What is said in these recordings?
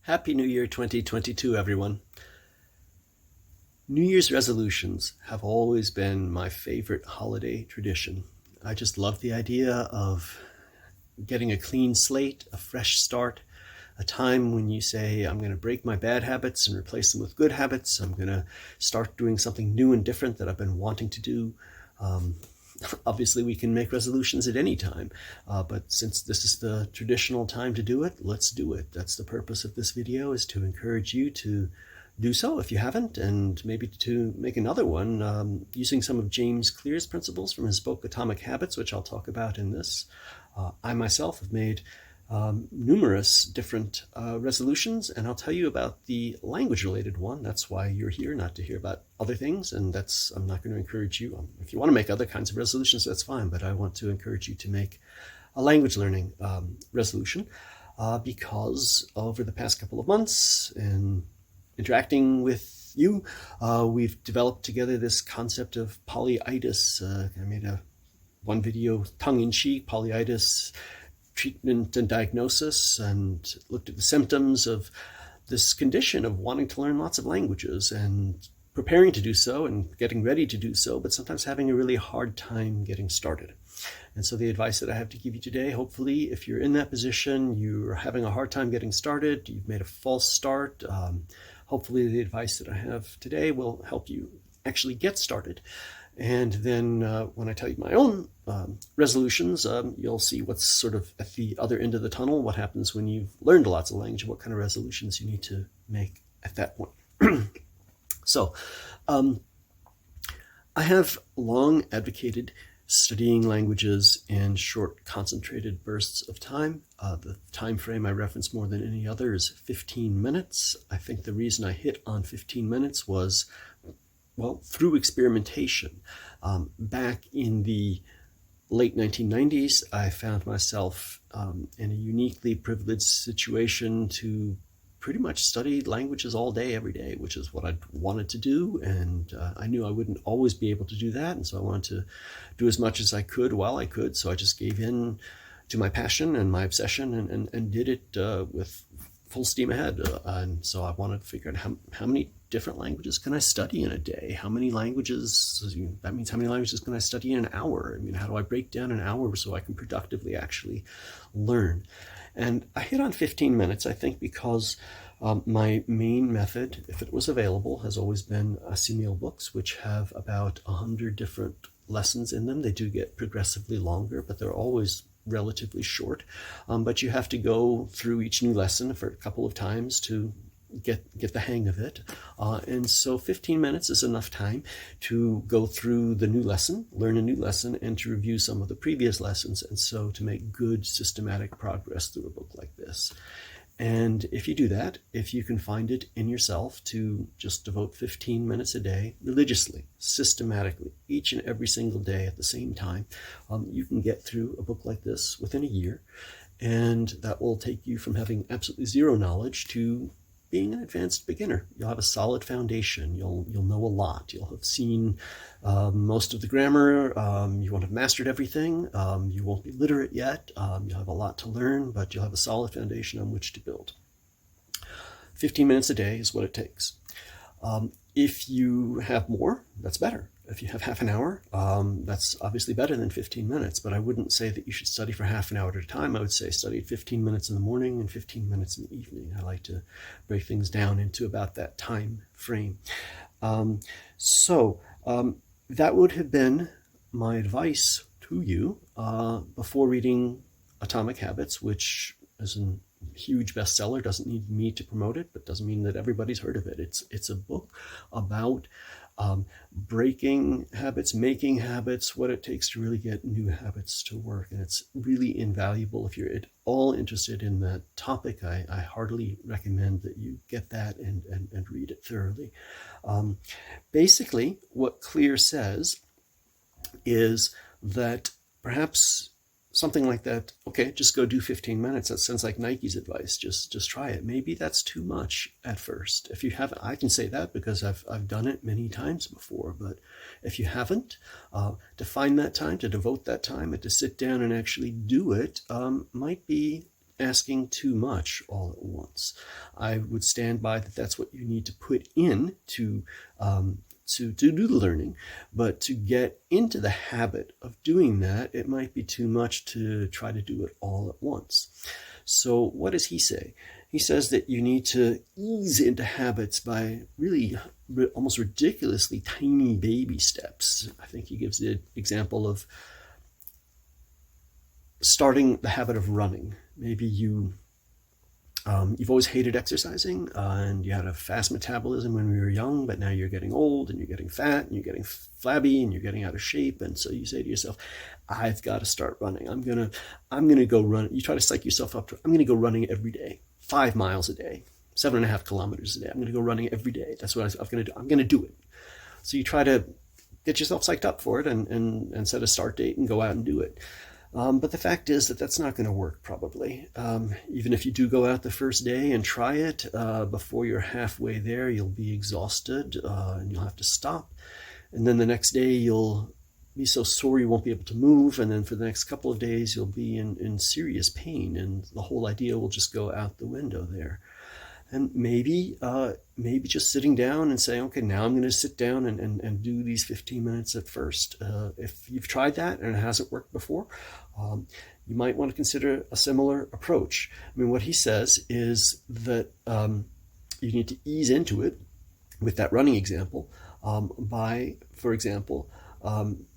Happy New Year 2022, everyone. New Year's resolutions have always been my favorite holiday tradition. I just love the idea of getting a clean slate, a fresh start, a time when you say, I'm going to break my bad habits and replace them with good habits. I'm going to start doing something new and different that I've been wanting to do. Obviously, we can make resolutions at any time, but since this is the traditional time to do it, let's do it. That's the purpose of this video, is to encourage you to do so if you haven't, and maybe to make another one using some of James Clear's principles from his book Atomic Habits, which I'll talk about in this. I myself have made numerous different resolutions, and I'll tell you about the language-related one. That's why you're here, not to hear about other things, and I'm not going to encourage you. If you want to make other kinds of resolutions, that's fine, but I want to encourage you to make a language learning resolution because over the past couple of months in interacting with you, we've developed together this concept of polyitis. I made one video, tongue-in-cheek, polyitis treatment and diagnosis, and looked at the symptoms of this condition of wanting to learn lots of languages and preparing to do so and getting ready to do so, but sometimes having a really hard time getting started. And so the advice that I have to give you today, hopefully, if you're in that position, you're having a hard time getting started, you've made a false start, hopefully the advice that I have today will help you actually get started. And then when I tell you my own resolutions, you'll see what's sort of at the other end of the tunnel, what happens when you've learned lots of language, what kind of resolutions you need to make at that point. So I have long advocated studying languages in short, concentrated bursts of time. The time frame I reference more than any other is 15 minutes. I think the reason I hit on 15 minutes was, well, through experimentation. Back in the late 1990s, I found myself in a uniquely privileged situation to pretty much study languages all day, every day, which is what I wanted to do. And I knew I wouldn't always be able to do that. And so I wanted to do as much as I could while I could. So I just gave in to my passion and my obsession and did it with full steam ahead. And so I wanted to figure out how many different languages can I study in a day? How many languages, that means how many languages can I study in an hour? I mean, how do I break down an hour so I can productively actually learn? And I hit on 15 minutes, I think, because my main method, if it was available, has always been Simil books, which have about 100 different lessons in them. They do get progressively longer, but they're always relatively short. But you have to go through each new lesson for a couple of times to get the hang of it. And so 15 minutes is enough time to go through the new lesson, learn a new lesson, and to review some of the previous lessons, and so to make good systematic progress through a book like this. And if you do that, if you can find it in yourself to just devote 15 minutes a day, religiously, systematically, each and every single day at the same time, you can get through a book like this within a year. And that will take you from having absolutely zero knowledge to being an advanced beginner. You'll have a solid foundation. You'll know a lot. You'll have seen most of the grammar. You won't have mastered everything. You won't be literate yet. You'll have a lot to learn, but you'll have a solid foundation on which to build. 15 minutes a day is what it takes. If you have more, that's better. If you have half an hour, that's obviously better than 15 minutes, but I wouldn't say that you should study for half an hour at a time. I would say study 15 minutes in the morning and 15 minutes in the evening. I like to break things down into about that time frame. So that would have been my advice to you before reading Atomic Habits, which is a huge bestseller. Doesn't need me to promote it, but doesn't mean that everybody's heard of it. It's a book about breaking habits, making habits, what it takes to really get new habits to work. And it's really invaluable. If you're at all interested in that topic, I heartily recommend that you get that and read it thoroughly. Basically, what Clear says is that perhaps something like that, okay, just go do 15 minutes. That sounds like Nike's advice. Just try it. Maybe that's too much at first. If you haven't, I can say that because I've done it many times before. But if you haven't, to find that time, to devote that time, and to sit down and actually do it might be asking too much all at once. I would stand by that that's what you need to put in to do the learning, but to get into the habit of doing that, it might be too much to try to do it all at once. So what does he say? He says that you need to ease into habits by really almost ridiculously tiny baby steps. I think he gives the example of starting the habit of running. Maybe you've always hated exercising, and you had a fast metabolism when we were young, but now you're getting old and you're getting fat and you're getting flabby and you're getting out of shape. And so you say to yourself, I've got to start running. I'm gonna go run. You try to psych yourself up to, I'm gonna go running every day, 5 miles a day, 7.5 kilometers a day. I'm gonna go running every day. That's what I'm gonna do. I'm gonna do it. So you try to get yourself psyched up for it and set a start date and go out and do it. But the fact is that that's not going to work, probably. Even if you do go out the first day and try it, before you're halfway there, you'll be exhausted and you'll have to stop. And then the next day, you'll be so sore you won't be able to move. And then for the next couple of days, you'll be in serious pain. And the whole idea will just go out the window there. And maybe just sitting down and saying, okay, now I'm going to sit down and do these 15 minutes at first. If you've tried that and it hasn't worked before, you might want to consider a similar approach. I mean, what he says is that you need to ease into it with that running example by, for example,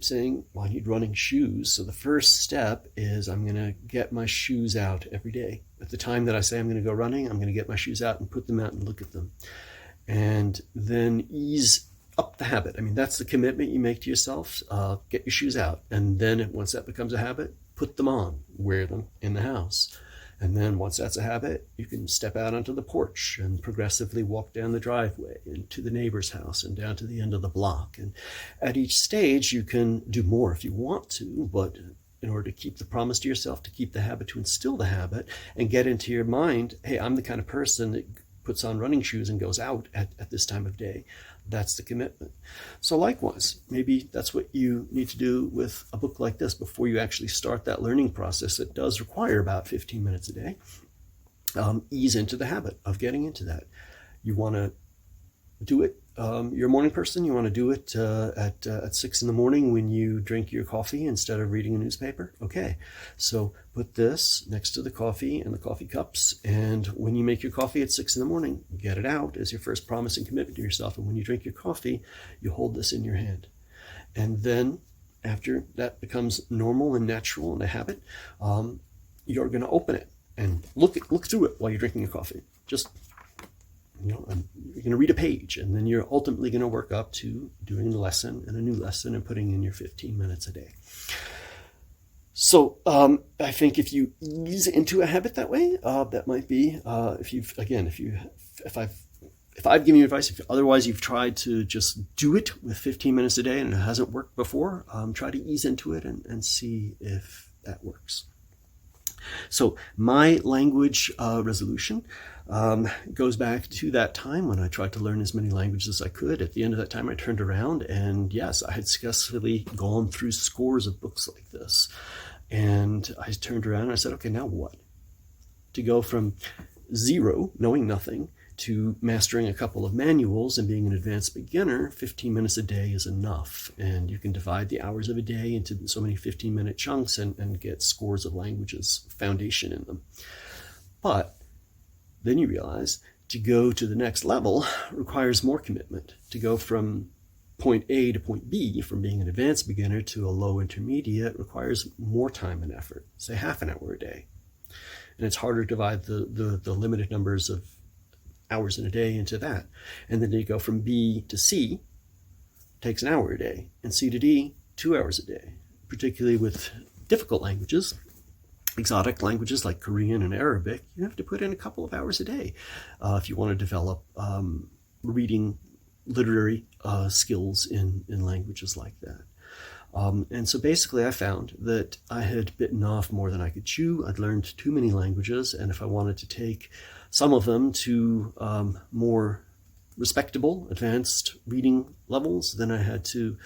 saying, well, I need running shoes. So the first step is I'm going to get my shoes out every day. At the time that I say I'm going to go running, I'm going to get my shoes out and put them out and look at them. And then ease up the habit. I mean, that's the commitment you make to yourself. Get your shoes out. And then once that becomes a habit, put them on, wear them in the house. And then once that's a habit, you can step out onto the porch and progressively walk down the driveway and to the neighbor's house and down to the end of the block. And at each stage, you can do more if you want to, but in order to keep the promise to yourself, to keep the habit, to instill the habit and get into your mind, hey, I'm the kind of person that puts on running shoes and goes out at this time of day. That's the commitment. So likewise, maybe that's what you need to do with a book like this before you actually start that learning process that does require about 15 minutes a day. Ease into the habit of getting into that. You want to do it. You're a morning person. You want to do it at 6 in the morning when you drink your coffee instead of reading a newspaper. Okay, so put this next to the coffee and the coffee cups. And when you make your coffee at 6 in the morning, get it out as your first promise and commitment to yourself. And when you drink your coffee, you hold this in your hand. And then after that becomes normal and natural and a habit, you're going to open it and look through it while you're drinking your coffee. Just you're going to read a page, and then you're ultimately going to work up to doing a lesson and a new lesson and putting in your 15 minutes a day. So I think if you ease into a habit that way, that might be if I've given you advice, if otherwise you've tried to just do it with 15 minutes a day and it hasn't worked before, try to ease into it and see if that works. So my language resolution goes back to that time when I tried to learn as many languages as I could. At the end of that time, I turned around and yes, I had successfully gone through scores of books like this. And I turned around and I said, okay, now what? To go from zero, knowing nothing, to mastering a couple of manuals and being an advanced beginner, 15 minutes a day is enough. And you can divide the hours of a day into so many 15-minute chunks and get scores of languages, foundation in them. But then you realize to go to the next level requires more commitment. To go from point A to point B, from being an advanced beginner to a low intermediate, requires more time and effort, say half an hour a day. And it's harder to divide the limited numbers of hours in a day into that. And then you go from B to C, takes an hour a day, and C to D, 2 hours a day, particularly with difficult languages. Exotic languages like Korean and Arabic, you have to put in a couple of hours a day if you want to develop reading, literary skills in languages like that. And so basically I found that I had bitten off more than I could chew. I'd learned too many languages, and if I wanted to take some of them to more respectable, advanced reading levels, then I had to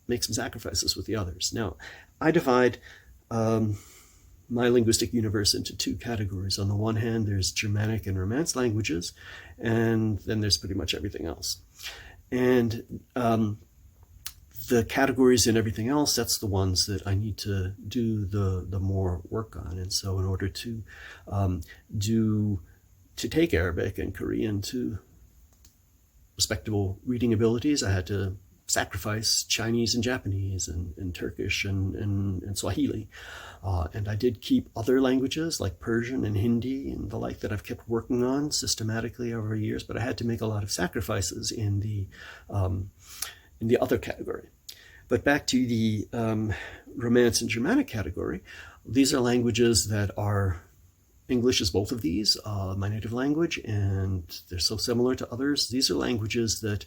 make some sacrifices with the others. Now, I divide my linguistic universe into two categories. On the one hand, there's Germanic and Romance languages, and then there's pretty much everything else. And the categories and everything else, that's the ones that I need to do the more work on. And so in order to take Arabic and Korean to respectable reading abilities, I had to sacrifice Chinese and Japanese and Turkish and Swahili. And I did keep other languages like Persian and Hindi and the like that I've kept working on systematically over years, but I had to make a lot of sacrifices in the other category. But back to the Romance and Germanic category, these are languages that are, English is both of these, my native language, and they're so similar to others. These are languages that,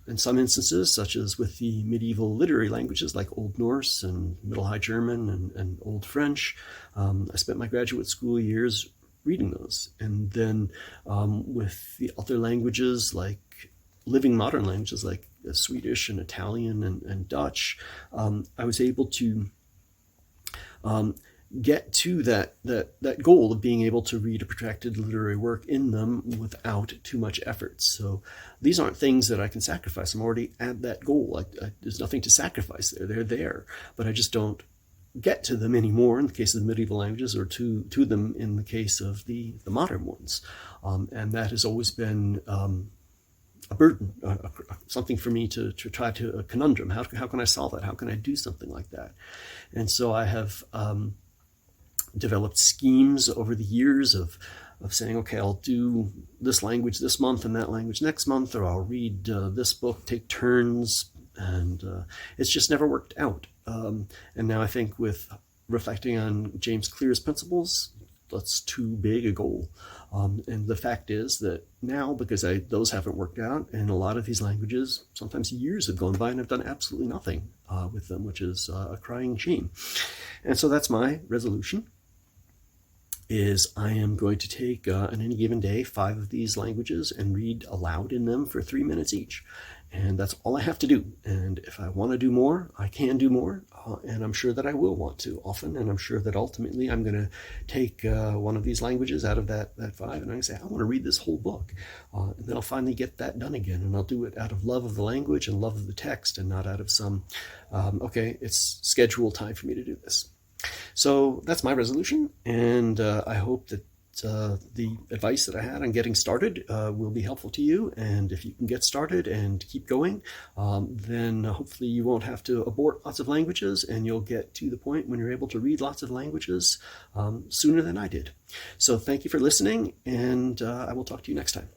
in some instances, such as with the medieval literary languages like Old Norse and Middle High German and Old French, I spent my graduate school years reading those. And then with the other languages, like living modern languages like Swedish and Italian and Dutch, I was able to get to that goal of being able to read a protracted literary work in them without too much effort. So these aren't things that I can sacrifice. I'm already at that goal. There's nothing to sacrifice there. They're there, but I just don't get to them anymore in the case of the medieval languages, or to them in the case of the modern ones. And that has always been a burden, something for me to try to, a conundrum. How can I solve that? How can I do something like that? And so I have developed schemes over the years of saying, okay, I'll do this language this month and that language next month, or I'll read this book, take turns, and it's just never worked out. And now I think with reflecting on James Clear's principles, that's too big a goal. And the fact is that now, because those haven't worked out, and a lot of these languages, sometimes years have gone by and I've done absolutely nothing with them, which is a crying shame. And so that's my resolution, is I am going to take on any given day 5 of these languages and read aloud in them for 3 minutes each. And that's all I have to do. And if I want to do more, I can do more. And I'm sure that I will want to often. And I'm sure that ultimately I'm going to take one of these languages out of that 5. And I'm going to say, I want to read this whole book. And then I'll finally get that done again. And I'll do it out of love of the language and love of the text, and not out of some, okay, it's scheduled time for me to do this. So that's my resolution, and I hope that the advice that I had on getting started will be helpful to you. And if you can get started and keep going, then hopefully you won't have to abort lots of languages, and you'll get to the point when you're able to read lots of languages sooner than I did. So thank you for listening, and I will talk to you next time.